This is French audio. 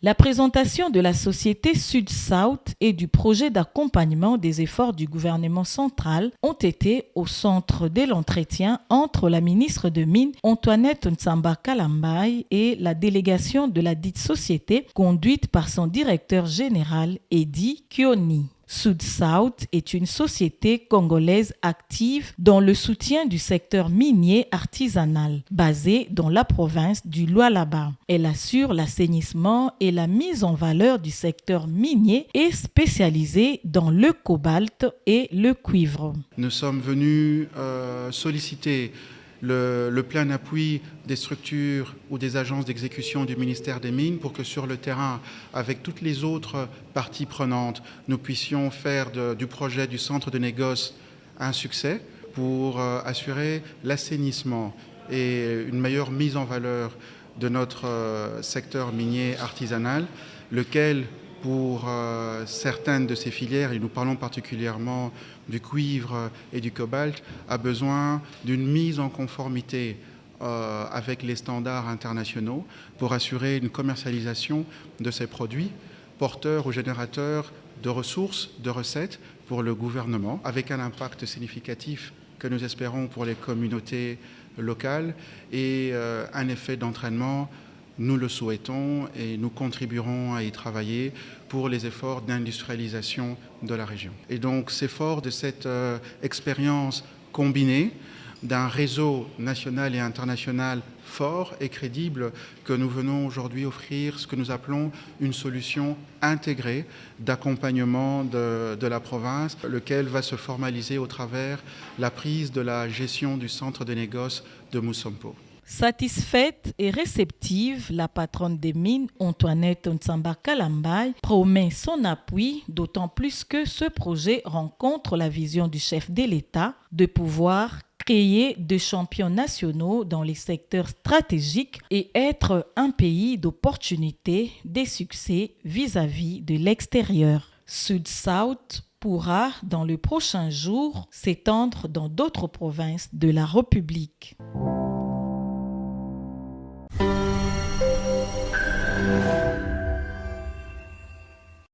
La présentation de la société Sud-South et du projet d'accompagnement des efforts du gouvernement central ont été au centre de l'entretien entre la ministre de Mines Antoinette Ntsamba Kalambai et la délégation de la dite société conduite par son directeur général Eddy Kioni. Sud-South est une société congolaise active dans le soutien du secteur minier artisanal, basée dans la province du Lualaba. Elle assure l'assainissement et la mise en valeur du secteur minier et spécialisée dans le cobalt et le cuivre. Nous sommes venus solliciter le plein appui des structures ou des agences d'exécution du ministère des Mines pour que sur le terrain, avec toutes les autres parties prenantes, nous puissions faire du projet du centre de négoce un succès pour assurer l'assainissement et une meilleure mise en valeur de notre secteur minier artisanal, lequel pour certaines de ces filières, et nous parlons particulièrement du cuivre et du cobalt, a besoin d'une mise en conformité avec les standards internationaux pour assurer une commercialisation de ces produits porteurs ou générateurs de ressources, de recettes pour le gouvernement, avec un impact significatif que nous espérons pour les communautés locales et un effet d'entraînement. Nous le souhaitons et nous contribuerons à y travailler pour les efforts d'industrialisation de la région. Et donc c'est fort de cette expérience combinée d'un réseau national et international fort et crédible que nous venons aujourd'hui offrir ce que nous appelons une solution intégrée d'accompagnement de la province, lequel va se formaliser au travers la prise de la gestion du centre de négoce de Moussampo. Satisfaite et réceptive, la patronne des mines, Antoinette Ntsamba Kalambai, promet son appui, d'autant plus que ce projet rencontre la vision du chef de l'État de pouvoir créer des champions nationaux dans les secteurs stratégiques et être un pays d'opportunités, des succès vis-à-vis de l'extérieur. Sud-South pourra, dans le prochain jour, s'étendre dans d'autres provinces de la République.